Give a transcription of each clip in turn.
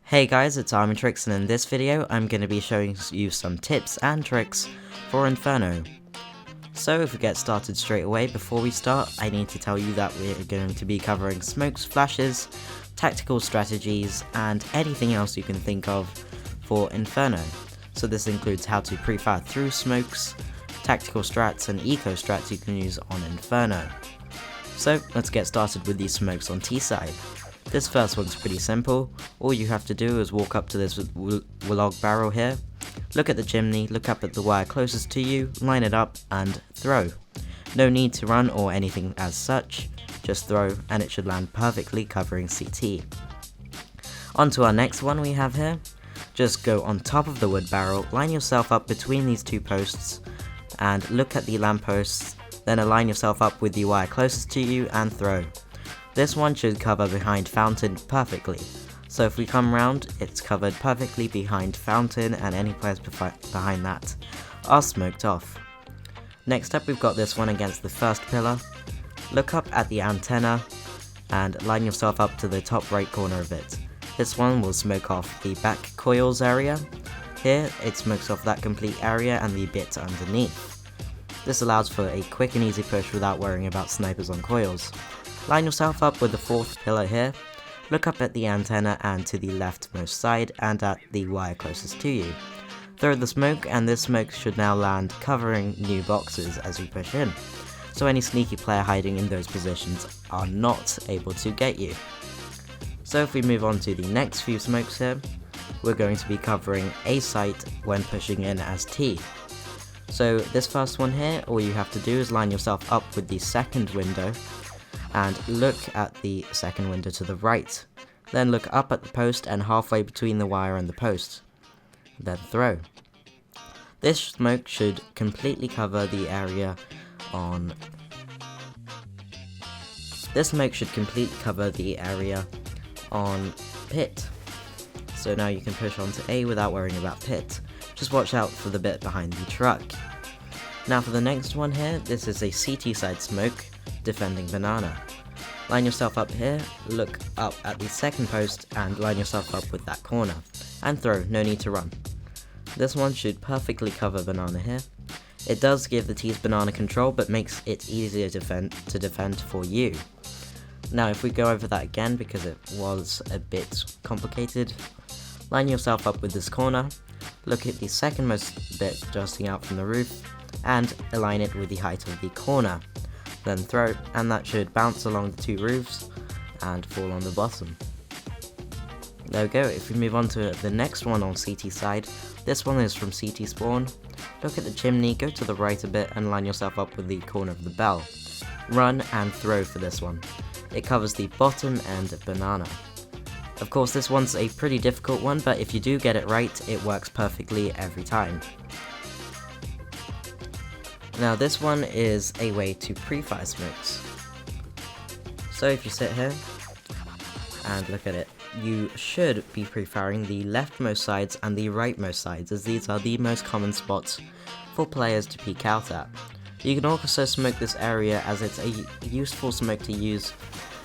Hey guys, it's AverMedia, and in this video I'm going to be showing you some tips and tricks for Inferno. So if we get started straight away, before we start I need to tell you that we're going to be covering smokes, flashes, tactical strategies and anything else you can think of for Inferno. So this includes how to pre-fire through smokes, tactical strats and eco strats you can use on Inferno. So let's get started with these smokes on T side. This first one's pretty simple. All you have to do is walk up to this log barrel here, look at the chimney, look up at the wire closest to you, line it up and throw. No need to run or anything as such, just throw and it should land perfectly covering CT. On to our next one we have here. Just go on top of the wood barrel, line yourself up between these two posts and look at the lampposts, then align yourself up with the wire closest to you and throw. This one should cover behind fountain perfectly, so if we come round, it's covered perfectly behind fountain and any players behind that are smoked off. Next up we've got this one against the first pillar. Look up at the antenna and line yourself up to the top right corner of it. This one will smoke off the back coils area. Here it smokes off that complete area and the bit underneath. This allows for a quick and easy push without worrying about snipers on coils. Line yourself up with the fourth pillar here, look up at the antenna and to the leftmost side and at the wire closest to you. Throw the smoke and this smoke should now land covering new boxes as you push in, so any sneaky player hiding in those positions are not able to get you. So if we move on to the next few smokes here, we're going to be covering A site when pushing in as T. So this first one here, all you have to do is line yourself up with the second window and look at the second window to the right. Then look up at the post and halfway between the wire and the post. Then throw. This smoke should completely cover the area on... pit. So now you can push onto A without worrying about pit. Just watch out for the bit behind the truck. Now for the next one here, this is a CT side smoke defending banana. Line yourself up here, look up at the second post and line yourself up with that corner. And throw, no need to run. This one should perfectly cover banana here. It does give the T's banana control but makes it easier to defend for you. Now if we go over that again because it was a bit complicated, line yourself up with this corner, look at the secondmost bit jutting out from the roof and align it with the height of the corner. Then throw, and that should bounce along the two roofs and fall on the bottom. There we go. If we move on to the next one on CT side, this one is from CT spawn. Look at the chimney, go to the right a bit and line yourself up with the corner of the bell. Run and throw for this one. It covers the bottom and banana. Of course this one's a pretty difficult one, but if you do get it right, it works perfectly every time. Now this one is a way to pre-fire smokes. So if you sit here and look at it, you should be pre-firing the leftmost sides and the rightmost sides, as these are the most common spots for players to peek out at. You can also smoke this area as it's a useful smoke to use,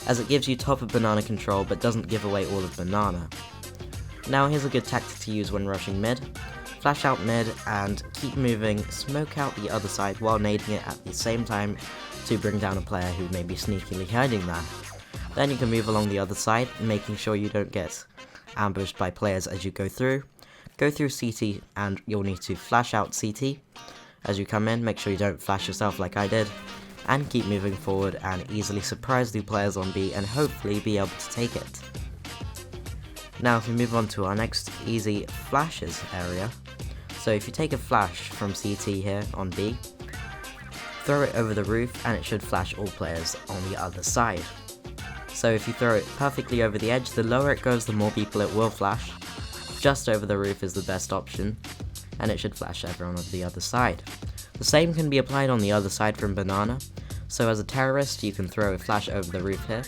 as it gives you top of banana control but doesn't give away all of banana. Now here's a good tactic to use when rushing mid. Flash out mid and keep moving, smoke out the other side while nading it at the same time to bring down a player who may be sneakily hiding there. Then you can move along the other side, making sure you don't get ambushed by players as you go through. Go through CT and you'll need to flash out CT. As you come in, make sure you don't flash yourself like I did, and keep moving forward and easily surprise the players on B and hopefully be able to take it. Now if we move on to our next easy flashes area, so if you take a flash from CT here on B, throw it over the roof and it should flash all players on the other side. So if you throw it perfectly over the edge, the lower it goes the more people it will flash. Just over the roof is the best option and it should flash everyone on the other side. The same can be applied on the other side from banana, so as a terrorist you can throw a flash over the roof here.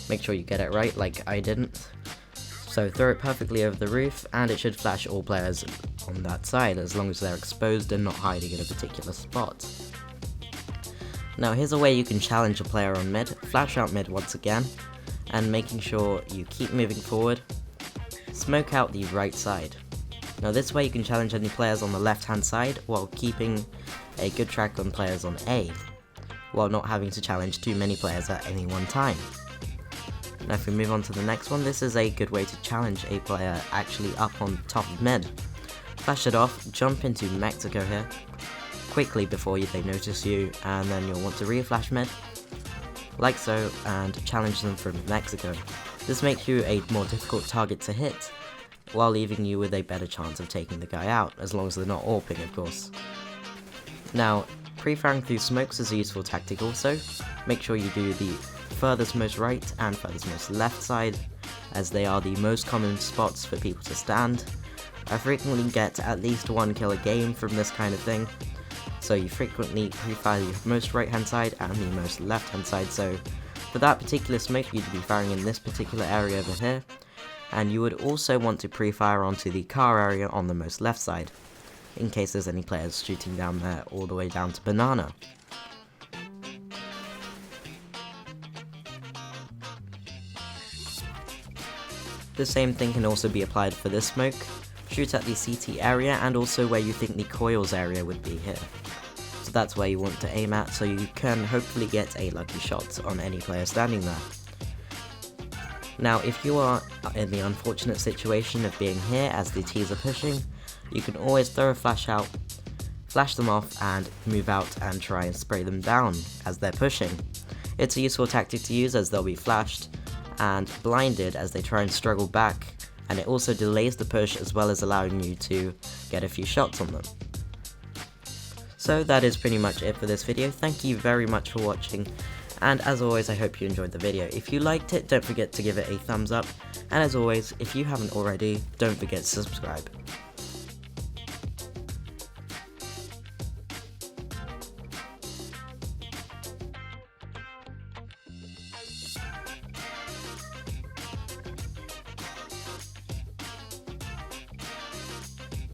Make sure you get it right like I didn't. So throw it perfectly over the roof and it should flash all players on that side as long as they're exposed and not hiding in a particular spot. Now here's a way you can challenge a player on mid. Flash out mid once again and making sure you keep moving forward Smoke out the right side. Now this way you can challenge any players on the left hand side while keeping a good track on players on A, while not having to challenge too many players at any one time. Now if we move on to the next one, this is a good way to challenge a player actually up on top of mid. Flash it off, jump into Mexico here, quickly before they notice you, and then you'll want to re-flash mid, like so, and challenge them from Mexico. This makes you a more difficult target to hit, while leaving you with a better chance of taking the guy out, as long as they're not AWPing of course. Now, pre-firing through smokes is a useful tactic also. Make sure you do the furthest most right and furthest most left side, as they are the most common spots for people to stand. I frequently get at least 1 kill a game from this kind of thing, so you frequently pre-fire the most right hand side and the most left hand side, so for that particular smoke you'd be firing in this particular area over here, and you would also want to pre-fire onto the car area on the most left side, in case there's any players shooting down there all the way down to banana. The same thing can also be applied for this smoke. Shoot at the CT area and also where you think the coils area would be here. So that's where you want to aim at, so you can hopefully get a lucky shot on any player standing there. Now if you are in the unfortunate situation of being here as the T's are pushing, you can always throw a flash out, flash them off and move out and try and spray them down as they're pushing. It's a useful tactic to use as they'll be flashed and blinded as they try and struggle back, and it also delays the push as well as allowing you to get a few shots on them. So that is pretty much it for this video. Thank you very much for watching, and as always I hope you enjoyed the video. If you liked it, don't forget to give it a thumbs up, and as always, if you haven't already, don't forget to subscribe.